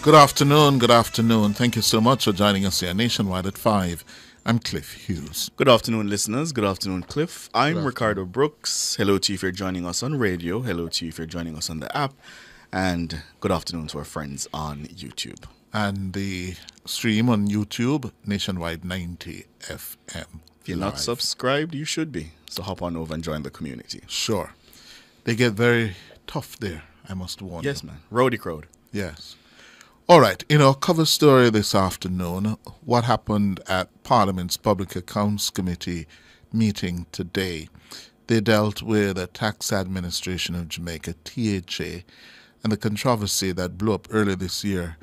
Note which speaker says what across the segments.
Speaker 1: Good afternoon, good afternoon. Thank you so much for joining us here nationwide at 5. I'm Cliff Hughes.
Speaker 2: Good afternoon, listeners. Good afternoon, Cliff. I'm Ricardo Brooks. Hello to you if you're joining us on radio. Hello to you if you're joining us on the app. And good afternoon to our friends on YouTube.
Speaker 1: And the stream on YouTube, nationwide 90 FM.
Speaker 2: If you're not subscribed, you should be. So hop on over and join the community.
Speaker 1: Sure. They get very tough there, I must warn you.
Speaker 2: Yes, man. Rowdy crowd.
Speaker 1: Yes. All right, in our cover story this afternoon, what happened at Parliament's Public Accounts Committee meeting today. They dealt with the Tax Administration of Jamaica, TAJ, and the controversy that blew up earlier this year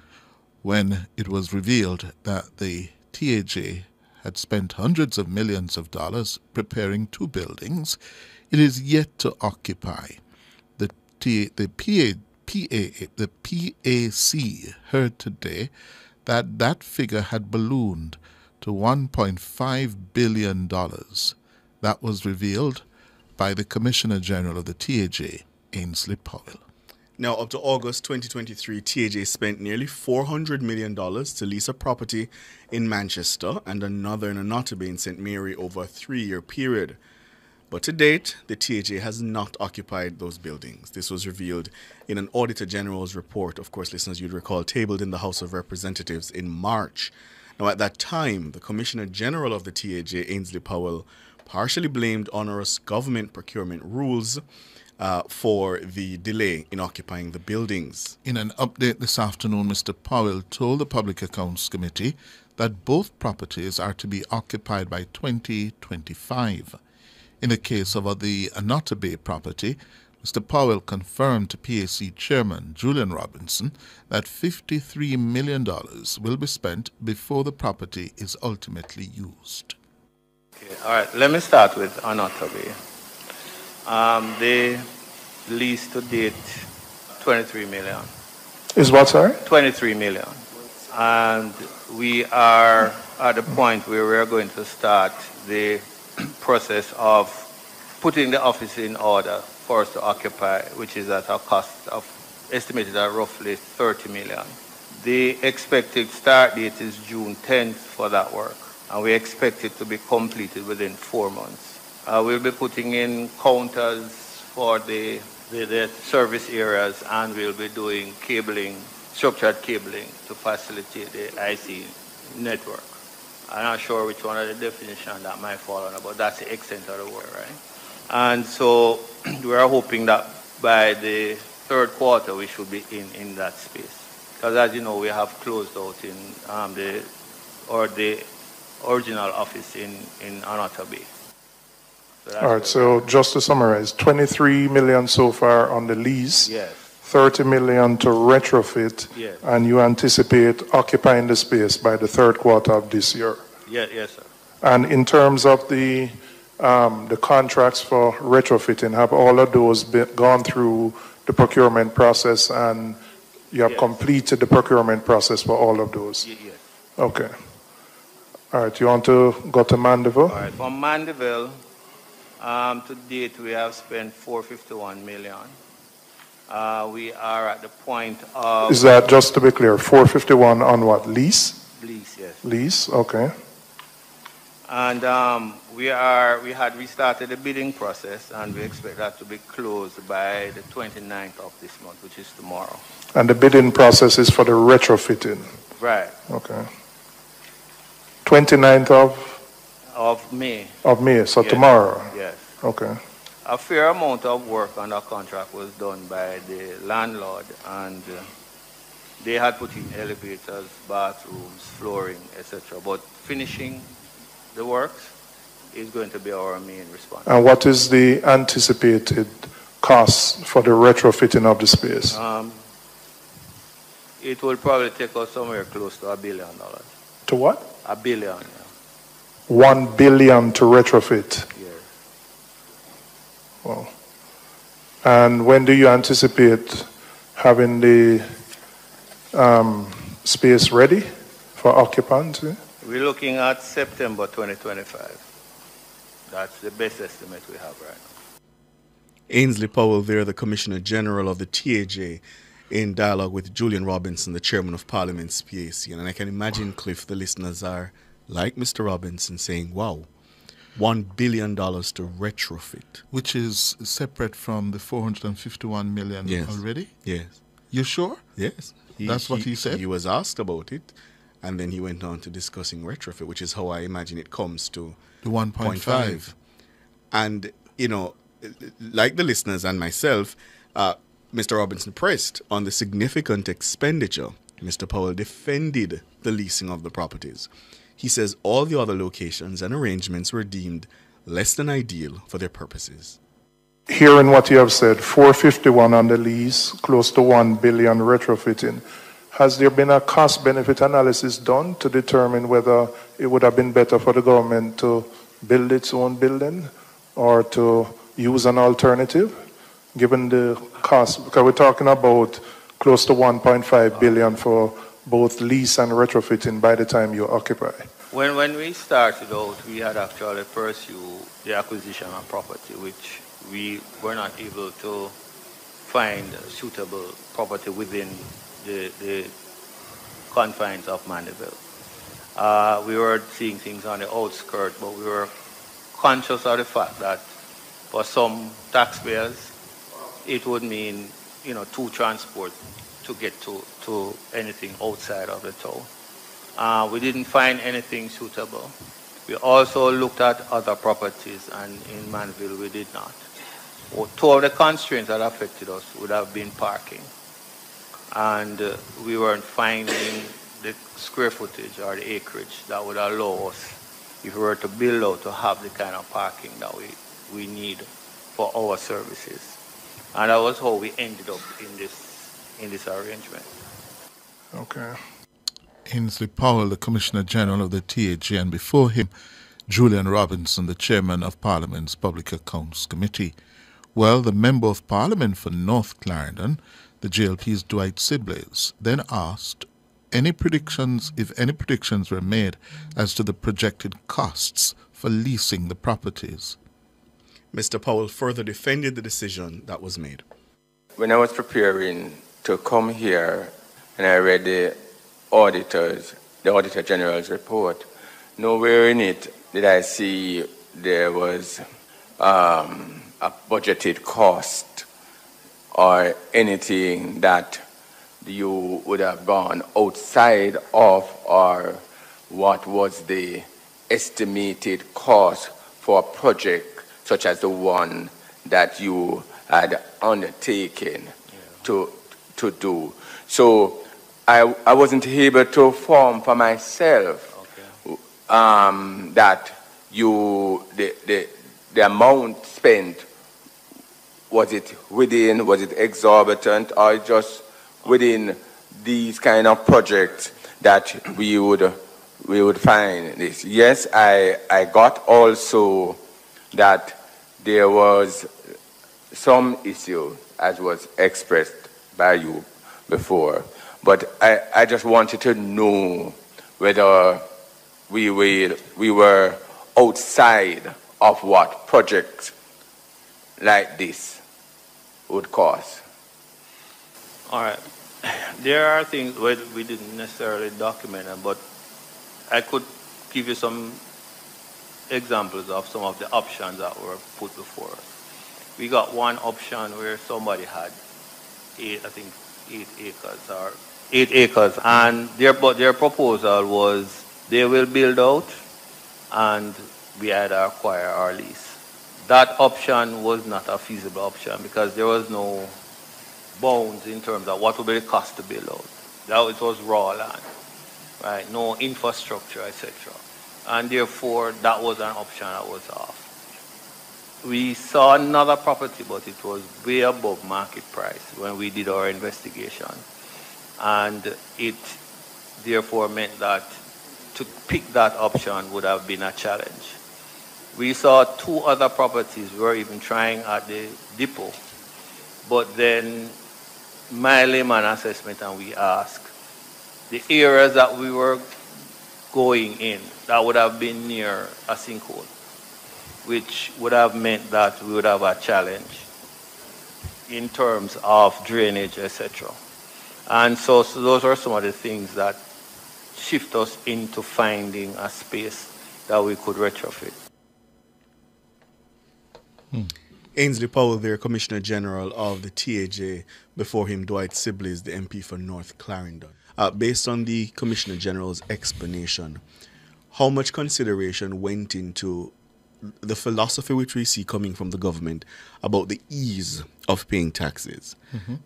Speaker 1: when it was revealed that the TAJ had spent hundreds of millions of dollars preparing 2 buildings it is yet to occupy. The PAC heard today that that figure had ballooned to $1.5 billion. That was revealed by the Commissioner General of the TAJ, Ainsley Powell.
Speaker 2: Now, up to August 2023, TAJ spent nearly $400 million to lease a property in Manchester and another in Annotto Bay in St. Mary over a 3-year period. But to date, the TAJ has not occupied those buildings. This was revealed in an Auditor General's report, of course, listeners, you'd recall, tabled in the House of Representatives in March. Now, at that time, the Commissioner General of the TAJ, Ainsley Powell, partially blamed onerous government procurement rules for the delay in occupying the buildings.
Speaker 1: In an update this afternoon, Mr. Powell told the Public Accounts Committee that both properties are to be occupied by 2025. In the case of the Annotto Bay property, Mr. Powell confirmed to PAC Chairman Julian Robinson that $53 million will be spent before the property is ultimately used.
Speaker 3: Okay, all right, let me start with Annotto Bay. The lease to date, $23 million.
Speaker 4: Is what, sorry?
Speaker 3: $23 million. And we are at the point where we are going to start the process of putting the office in order for us to occupy, which is at a cost of estimated at roughly $30 million. The expected start date is June 10th for that work, and we expect it to be completed within 4 months. We'll be putting in counters for the service areas, and we'll be doing cabling, structured cabling to facilitate the IC network. I'm not sure which one of the definition that might fall under, but that's the extent of the work, right? And so we are hoping that by the 3rd quarter we should be in that space. Because as you know, we have closed out in the original office in Annotto Bay. So all
Speaker 4: right, so just to summarize, $23 million so far on the lease.
Speaker 3: Yes.
Speaker 4: $30 million to retrofit,
Speaker 3: yes.
Speaker 4: And you anticipate occupying the space by the 3rd quarter of this year.
Speaker 3: Yes, sir.
Speaker 4: And in terms of the contracts for retrofitting, have all of those gone through the procurement process, and you have completed the procurement process for all of those?
Speaker 3: Yes.
Speaker 4: Okay. All right, you want to go to Mandeville?
Speaker 3: All right, from Mandeville, to date we have spent $451 million. We are at the point of...
Speaker 4: Is that, just to be clear, 451 on what, lease?
Speaker 3: Lease, yes.
Speaker 4: Lease, okay.
Speaker 3: And we had restarted the bidding process, and we expect that to be closed by the 29th of this month, which is tomorrow.
Speaker 4: And the bidding process is for the retrofitting?
Speaker 3: Right.
Speaker 4: Okay. 29th
Speaker 3: of May.
Speaker 4: Of May, so
Speaker 3: yes.
Speaker 4: Tomorrow?
Speaker 3: Yes.
Speaker 4: Okay.
Speaker 3: A fair amount of work on that contract was done by the landlord, and they had put in elevators, bathrooms, flooring, etc. But finishing the works is going to be our main response.
Speaker 4: And what is the anticipated cost for the retrofitting of the space?
Speaker 3: It will probably take us somewhere close to $1 billion.
Speaker 4: To what?
Speaker 3: $1 billion. Yeah.
Speaker 4: $1 billion to retrofit?
Speaker 3: Yes.
Speaker 4: Wow. And when do you anticipate having the space ready for occupancy?
Speaker 3: We're looking at September 2025. That's the best estimate we have right now.
Speaker 2: Ainsley Powell there, the Commissioner General of the TAJ. in dialogue with Julian Robinson, the chairman of Parliament's PAC. And I can imagine, Cliff, the listeners are like Mr. Robinson saying, wow, $1 billion to retrofit.
Speaker 1: Which is separate from the 451 million already?
Speaker 2: Yes.
Speaker 1: You sure?
Speaker 2: Yes.
Speaker 1: That's what he said?
Speaker 2: He was asked about it, and then he went on to discussing retrofit, which is how I imagine it comes to
Speaker 1: the 1.5.
Speaker 2: And, you know, like the listeners and myself, Mr. Robinson pressed on the significant expenditure. Mr. Powell defended the leasing of the properties. He says all the other locations and arrangements were deemed less than ideal for their purposes.
Speaker 4: Hearing what you have said, 451 on the lease, close to 1 billion retrofitting. Has there been a cost-benefit analysis done to determine whether it would have been better for the government to build its own building or to use an alternative, given the cost? Because we're talking about close to 1.5 billion for both lease and retrofitting by the time you occupy.
Speaker 3: When we started out, we had actually pursued the acquisition of property, which we were not able to find suitable property within the confines of Mandeville. We were seeing things on the outskirts, but we were conscious of the fact that for some taxpayers, it would mean, you know, 2 transports to get to anything outside of the town. We didn't find anything suitable. We also looked at other properties, and in Mandeville we did not. 2 of the constraints that affected us would have been parking. And we weren't finding the square footage or the acreage that would allow us, if we were to build out, to have the kind of parking that we need for our services. And that was how we ended up in this arrangement.
Speaker 4: Okay.
Speaker 1: Ainsley Powell, the Commissioner General of the TAJ, and before him, Julian Robinson, the Chairman of Parliament's Public Accounts Committee. Well, the Member of Parliament for North Clarendon, the JLP's Dwight Sibley's, then asked if any predictions were made as to the projected costs for leasing the properties.
Speaker 2: Mr. Powell further defended the decision that was made.
Speaker 5: When I was preparing to come here and I read the Auditor General's report, nowhere in it did I see there was a budgeted cost or anything that you would have gone outside of, or what was the estimated cost for a project such as the one that you had undertaken to do. So I wasn't able to form for myself that the amount spent, was it exorbitant, or just within these kind of projects that we would find this. Yes, I got also that there was some issue, as was expressed by you before, but I just wanted to know whether we were outside of what projects like this would cost.
Speaker 3: All right. There are things where we didn't necessarily document them, but I could give you some examples of some of the options that were put before us. We got one option where somebody had 8 acres, and their proposal was they will build out and we either acquire or lease. That option was not a feasible option because there was no bounds in terms of what would be the cost to build out. It was raw land, right? No infrastructure, etc. And therefore, that was an option that was off. We saw another property, but it was way above market price when we did our investigation. And it therefore meant that to pick that option would have been a challenge. We saw 2 other properties. We were even trying at the depot. But then my layman assessment, and we asked, the areas that we were going in, that would have been near a sinkhole, which would have meant that we would have a challenge in terms of drainage, etc. And so those are some of the things that shift us into finding a space that we could retrofit.
Speaker 2: Ainsley Powell there, Commissioner General of the TAJ. Before him, Dwight Sibley's the MP for North Clarendon. Based on the Commissioner General's explanation, how much consideration went into the philosophy which we see coming from the government about the ease of paying taxes,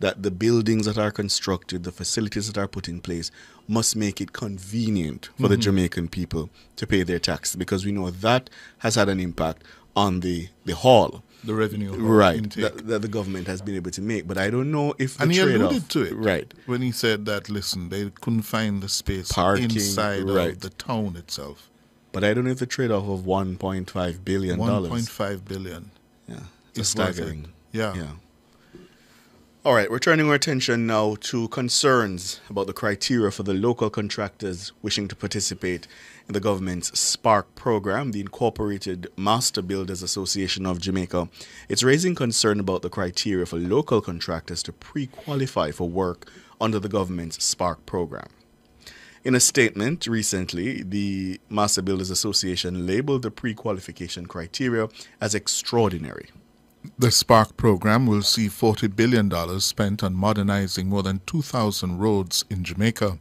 Speaker 2: that the buildings that are constructed, the facilities that are put in place must make it convenient for the Jamaican people to pay their taxes, because we know that has had an impact on the haul.
Speaker 1: The revenue
Speaker 2: intake that the government has been able to make. But I don't know if the trade-off...
Speaker 1: And he alluded to it.
Speaker 2: Right.
Speaker 1: When he said that, listen, they couldn't find the space inside of the town itself.
Speaker 2: But I don't know if the trade-off of $1.5 billion...
Speaker 1: $1.5 billion.
Speaker 2: Yeah. It's staggering.
Speaker 1: Yeah.
Speaker 2: All right, we're turning our attention now to concerns about the criteria for the local contractors wishing to participate in the government's SPARK program, the Incorporated Master Builders Association of Jamaica. It's raising concern about the criteria for local contractors to pre-qualify for work under the government's SPARK program. In a statement recently, the Master Builders Association labeled the pre-qualification criteria as extraordinary.
Speaker 1: The SPARK program will see $40 billion spent on modernizing more than 2,000 roads in Jamaica.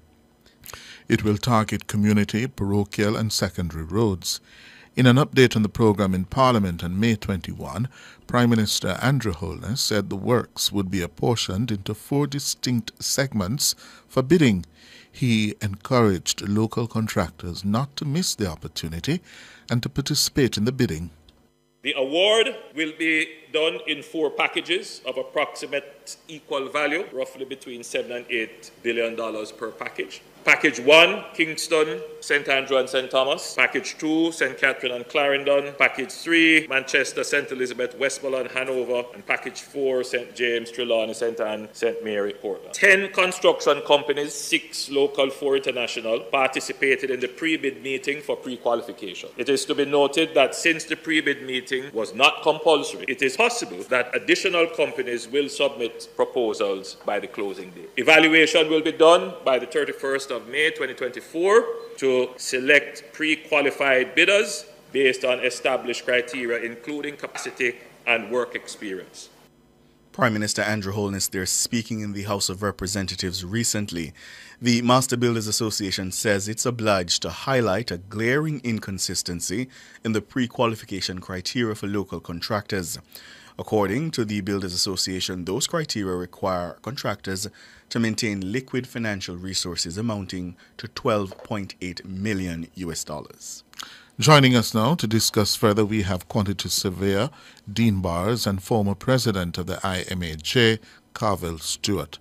Speaker 1: It will target community, parochial and secondary roads. In an update on the program in Parliament on May 21, Prime Minister Andrew Holness said the works would be apportioned into 4 distinct segments for bidding. He encouraged local contractors not to miss the opportunity and to participate in the bidding.
Speaker 6: The award will be done in 4 packages of approximate equal value, roughly between $7 and $8 billion per package. Package 1, Kingston, St. Andrew and St. Thomas. Package 2, St. Catherine and Clarendon. Package 3, Manchester, St. Elizabeth, Westmoreland, Hanover. And Package 4, St. James, Trelawney, St. Anne, St. Mary, Portland. 10 construction companies, 6 local, 4 international, participated in the pre-bid meeting for pre-qualification. It is to be noted that since the pre-bid meeting was not compulsory, it is possible that additional companies will submit proposals by the closing date. Evaluation will be done by the 31st of May 2024 to select pre-qualified bidders based on established criteria, including capacity and work experience.
Speaker 2: Prime Minister Andrew Holness there speaking in the House of Representatives recently. The Master Builders Association says it's obliged to highlight a glaring inconsistency in the pre-qualification criteria for local contractors. According to the Builders Association, those criteria require contractors to maintain liquid financial resources amounting to $12.8 million.
Speaker 1: Joining us now to discuss further, we have quantity surveyor, Dean Bars, and former president of the IMAJ, Carvel Stewart,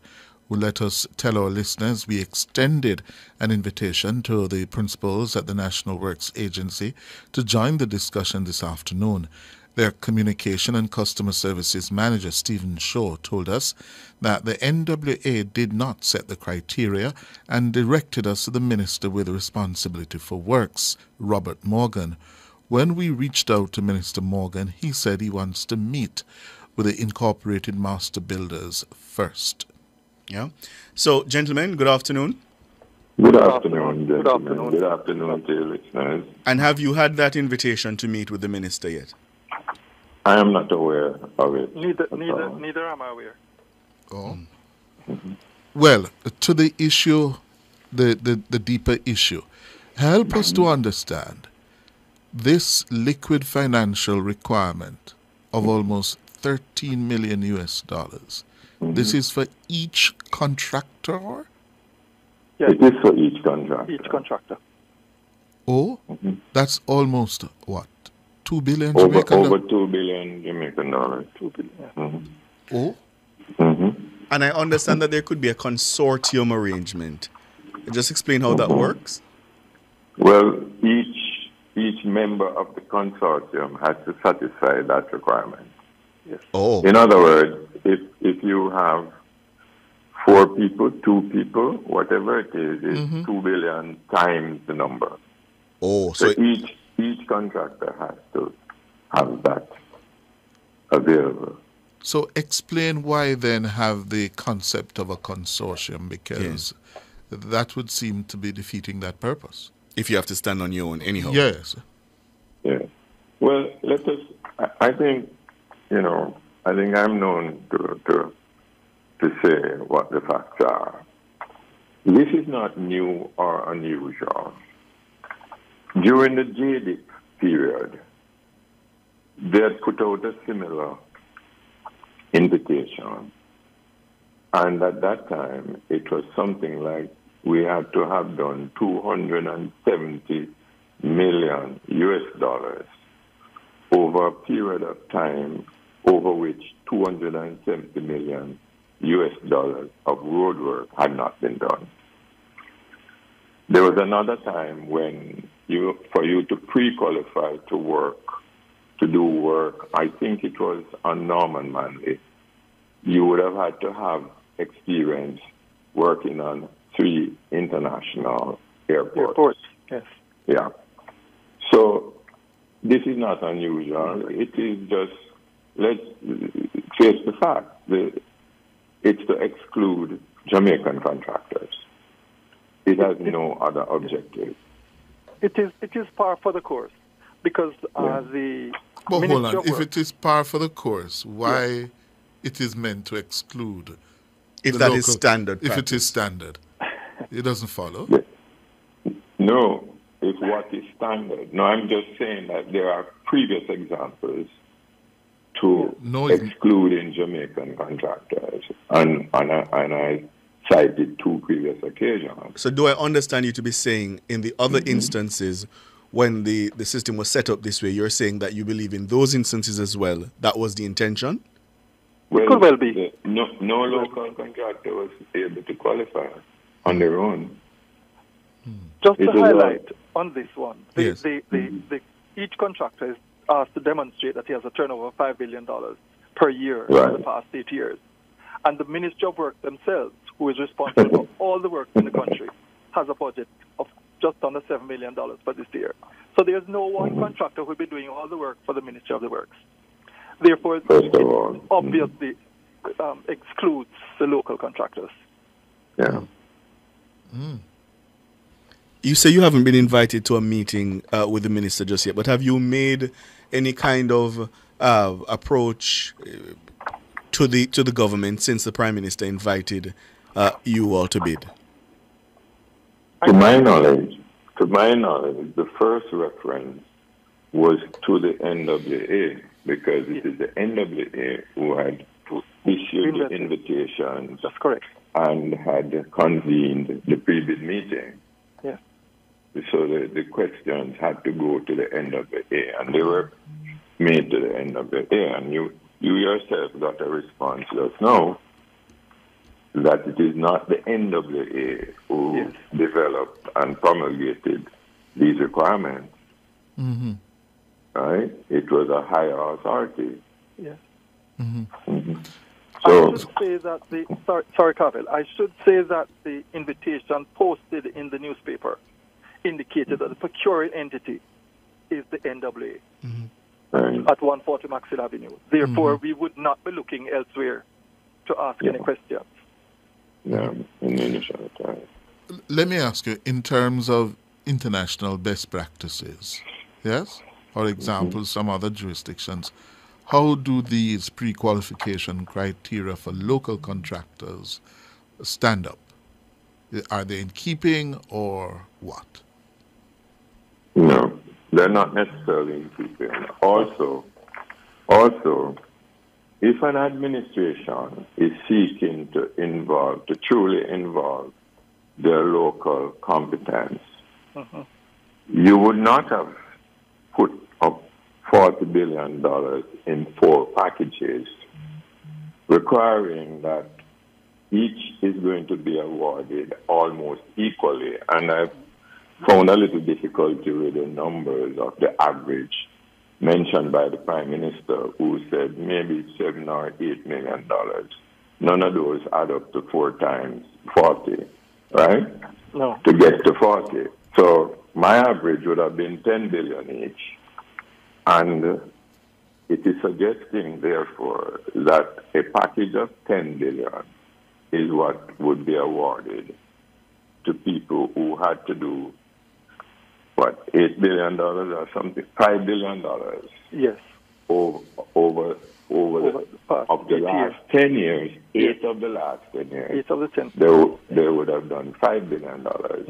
Speaker 1: who let us tell our listeners we extended an invitation to the principals at the National Works Agency to join the discussion this afternoon. Their Communication and Customer Services Manager, Stephen Shaw, told us that the NWA did not set the criteria and directed us to the Minister with responsibility for works, Robert Morgan. When we reached out to Minister Morgan, he said he wants to meet with the Incorporated Master Builders first.
Speaker 2: Yeah. So, gentlemen, good afternoon.
Speaker 7: Good afternoon, gentlemen. Good afternoon to you listeners.
Speaker 2: And have you had that invitation to meet with the Minister yet?
Speaker 7: I am not aware of it.
Speaker 8: Neither am I aware.
Speaker 1: Oh. Well, to the issue, the deeper issue, help us to understand this liquid financial requirement of almost $13 million. This is for each contractor?
Speaker 8: Yes.
Speaker 7: It is for each contractor.
Speaker 8: Each contractor.
Speaker 1: Oh, that's almost what? 2 billion
Speaker 7: Over
Speaker 1: Jamaican
Speaker 7: over 2 billion Jamaican dollars.
Speaker 8: 2 billion.
Speaker 1: Oh.
Speaker 2: And I understand that there could be a consortium arrangement. Just explain how that works.
Speaker 7: Well, each member of the consortium has to satisfy that requirement.
Speaker 8: Yes.
Speaker 2: Oh.
Speaker 7: In other words, if you have 4 people, 2 people, whatever it is, it's 2 billion times the number.
Speaker 2: Oh,
Speaker 7: so each contractor has to have that available.
Speaker 1: So explain why then have the concept of a consortium, because that would seem to be defeating that purpose.
Speaker 2: If you have to stand on your own anyhow.
Speaker 1: Yes.
Speaker 7: Yeah. Well, let us, I think, I think I'm known to say what the facts are. This is not new or unusual. During the JDIP period, they had put out a similar invitation. And at that time, it was something like we had to have done 270 million US dollars over a period of time over which 270 million US dollars of road work had not been done. There was another time when for you to pre-qualify to do work, I think it was on Norman Manley, you would have had to have experience working on 3 international airports.
Speaker 8: Yes.
Speaker 7: Yeah. So this is not unusual. It is just, let's face the fact, it's to exclude Jamaican contractors. It has no other objective.
Speaker 8: It is par for the course, because the
Speaker 1: But hold
Speaker 8: Ministry
Speaker 1: on,
Speaker 8: of
Speaker 1: if
Speaker 8: Work,
Speaker 1: it is par for the course, why it is meant to exclude?
Speaker 2: If
Speaker 1: the
Speaker 2: that is
Speaker 1: local-
Speaker 2: standard
Speaker 1: If it
Speaker 2: practice.
Speaker 1: is standard, it doesn't follow.
Speaker 7: No, it's what is standard. No, I'm just saying that there are previous examples to excluding Jamaican contractors, and I cited 2 previous occasions.
Speaker 2: So do I understand you to be saying in the other instances when the system was set up this way, you're saying that you believe in those instances as well, that was the intention?
Speaker 7: Well,
Speaker 8: could well be.
Speaker 7: No local contractor was able to qualify on their own.
Speaker 8: just
Speaker 7: It
Speaker 8: to
Speaker 7: is
Speaker 8: highlight on this one,
Speaker 2: Yes.
Speaker 8: each contractor is asked to demonstrate that he has a turnover of $5 billion per year
Speaker 7: Right.
Speaker 8: for the past 8 years. And the Ministry of Work themselves, who is responsible for all the work in the country, has a budget of just under $7 million for this year. So there's no one contractor who will be doing all the work for the Ministry of the Works. Therefore,
Speaker 7: First of all,
Speaker 8: obviously excludes the local contractors.
Speaker 7: Yeah.
Speaker 2: You say you haven't been invited to a meeting with the minister just yet, but have you made any kind of approach to the government since the Prime Minister invited you all to bid?
Speaker 7: To my knowledge, the first reference was to the NWA, because it is the NWA who had issued the invitation.
Speaker 8: That's correct.
Speaker 7: And had convened the pre-bid meeting.
Speaker 8: Yes.
Speaker 7: So the questions had to go to the NWA, and they were made to the NWA, and you yourself got a response just now that it is not the NWA who developed and promulgated these requirements.
Speaker 1: Mm-hmm.
Speaker 7: Right? It was a higher authority.
Speaker 8: Yes.
Speaker 1: Mm-hmm.
Speaker 7: Mm-hmm.
Speaker 8: I
Speaker 7: So,
Speaker 8: should say that sorry, Carvel. I should say that the invitation posted in the newspaper indicated that the procuring entity is the NWA at 140 Maxwell Avenue. Therefore, we would not be looking elsewhere to ask any questions.
Speaker 7: yeah, in the initial time.
Speaker 1: Let me ask you, in terms of international best practices, yes, or examples from other jurisdictions, how do these pre-qualification criteria for local contractors stand up? Are they in keeping or what?
Speaker 7: No, they're not necessarily in keeping. Also, if an administration is seeking to truly involve their local competence, you would not have put up $40 billion in 4 packages, requiring that each is going to be awarded almost equally. And I found a little difficulty with the numbers of the average mentioned by the Prime Minister, who said maybe $7 or $8 million. None of those add up to 4 times 40, right?
Speaker 8: No.
Speaker 7: To get to 40. So my average would have been $10 billion each. And it is suggesting, therefore, that a package of 10 billion is what would be awarded to people who had to do, what, $8 billion or something, $5 billion?
Speaker 8: Yes.
Speaker 7: Over the last 10 years, 8 of the last 10 years,
Speaker 8: 8 of the 10.
Speaker 7: They would have done $5 billion.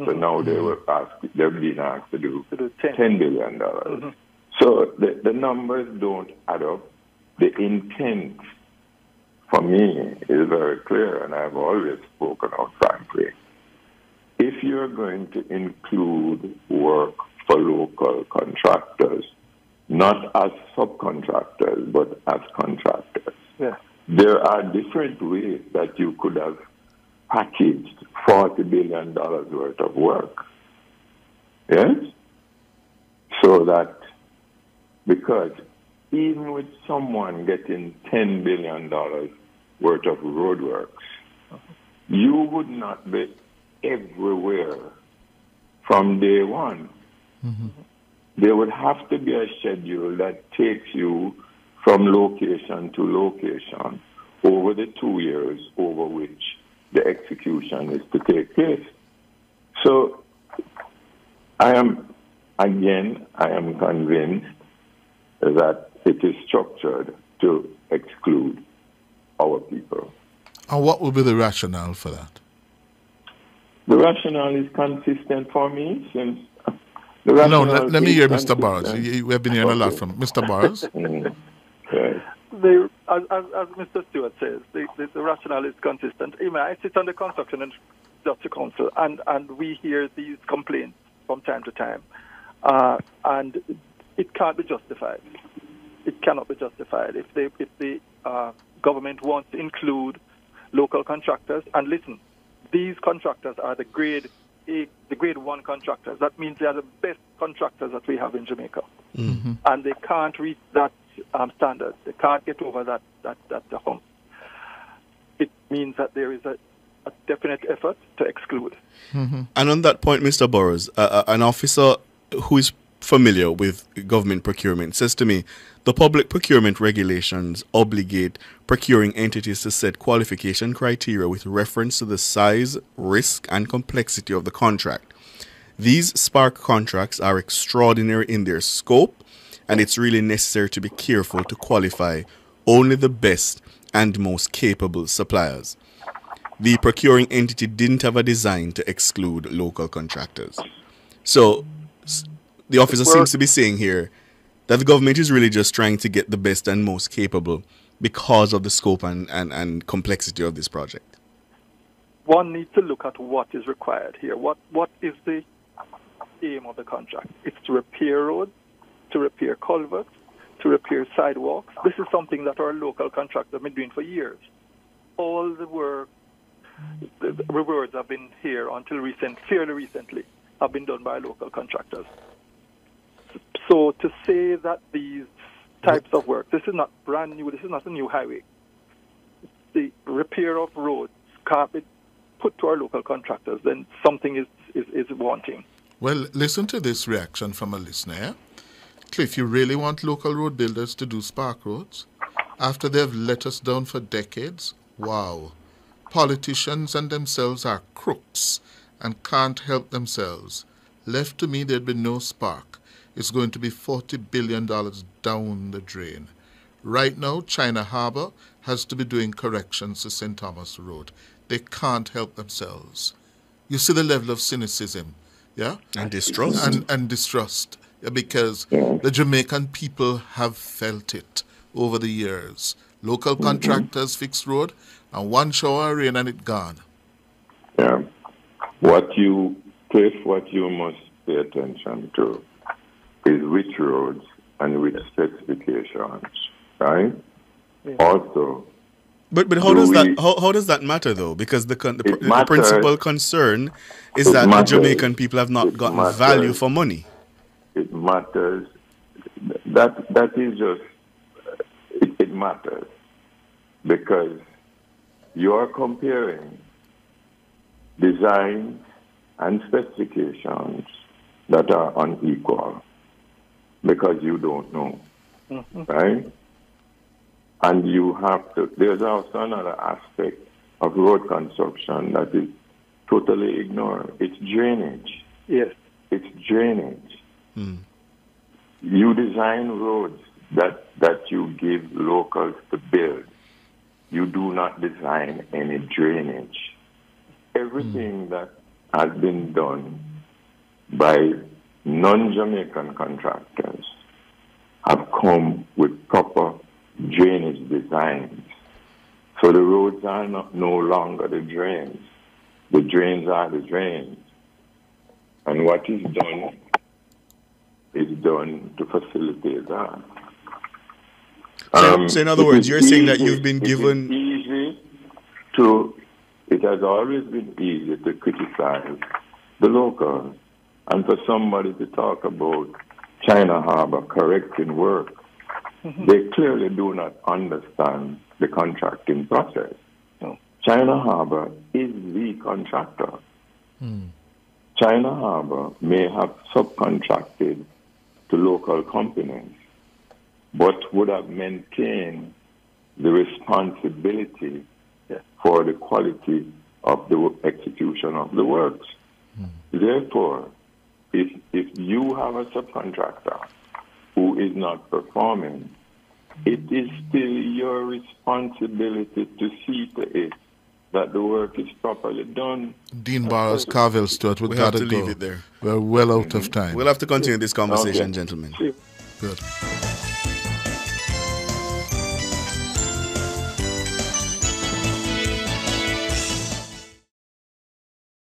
Speaker 7: So now they're being asked to do $10 billion. So the numbers don't add up. The intent, for me, is very clear, and I've always spoken out frankly. If you're going to include work for local contractors, not as subcontractors, but as contractors, there are different ways that you could have packaged $40 billion worth of work. Yes? So that, because even with someone getting $10 billion worth of roadworks, you would not be everywhere from day one. There would have to be a schedule that takes you from location to location over the 2 years over which the execution is to take place. So I am convinced that it is structured to exclude our people.
Speaker 1: And what would be the rationale for that?
Speaker 7: The rationale is consistent for me since...
Speaker 1: No, let me hear Mr. Burrows. We have been hearing a lot from Mr. Burrows.
Speaker 8: As Mr. Stewart says, the rationale is consistent. I sit on the Construction and Industrial Council, and we hear these complaints from time to time, and it can't be justified. It cannot be justified if the government wants to include local contractors. And listen, these contractors are the grade 1 contractors. That means they are the best contractors that we have in Jamaica. And they can't reach that standard. They can't get over that hump. It means that there is a definite effort to exclude.
Speaker 2: And on that point, Mr. Burrows, an officer who is familiar with government procurement says to me, the public procurement regulations obligate procuring entities to set qualification criteria with reference to the size, risk, and complexity of the contract. These spark contracts are extraordinary in their scope, and it's really necessary to be careful to qualify only the best and most capable suppliers. The procuring entity didn't have a design to exclude local contractors. So the officer seems to be saying here that the government is really just trying to get the best and most capable because of the scope and complexity of this project.
Speaker 8: One needs to look at what is required here. What is the aim of the contract? It's to repair roads, to repair culverts, to repair sidewalks. This is something that our local contractors have been doing for years. All the work, the rewards have been here until fairly recently, have been done by local contractors. So to say that these types of work, this is not brand new, this is not a new highway. The repair of roads can't be put to our local contractors, then something is wanting.
Speaker 1: Well, listen to this reaction from a listener. Cliff, you really want local road builders to do spark roads? After they've let us down for decades? Wow. Politicians and themselves are crooks and can't help themselves. Left to me, there'd be no spark. It's going to be $40 billion down the drain. Right now, China Harbour has to be doing corrections to St. Thomas Road. They can't help themselves. You see the level of cynicism, yeah?
Speaker 2: And distrust.
Speaker 1: And distrust, yeah, because the Jamaican people have felt it over the years. Local contractors fix road, and one shower of rain and it gone.
Speaker 7: Yeah. What you must pay attention to is which roads and which specifications, right? Yeah. Also,
Speaker 2: but how does that matter though? Because the principal concern is that the Jamaican people have not gotten value for money.
Speaker 7: It matters. That is just it matters because you are comparing designs and specifications that are unequal because you don't know, right? And you have to, there's also another aspect of road construction that is totally ignored. It's drainage.
Speaker 8: Yes.
Speaker 7: It's drainage. You design roads that you give locals to build. You do not design any drainage. Everything that has been done by non-Jamaican contractors have come with proper drainage designs. So the roads are no longer the drains. The drains are the drains. And what is done to facilitate that.
Speaker 2: So in other words, you're saying that you've been given...
Speaker 7: It has always been easy to criticize the locals and for somebody to talk about China Harbor correcting work. They clearly do not understand the contracting process. China Harbor is the contractor. China Harbor may have subcontracted to local companies, but would have maintained the responsibility for the quality of the execution of the works. Therefore, if you have a subcontractor who is not performing, it is still your responsibility to see to it that the work is properly done.
Speaker 1: Dean Barros, Carville Stewart, we got to
Speaker 2: leave it there.
Speaker 1: We're well out of time.
Speaker 2: We'll have to continue this conversation, gentlemen.
Speaker 1: Good.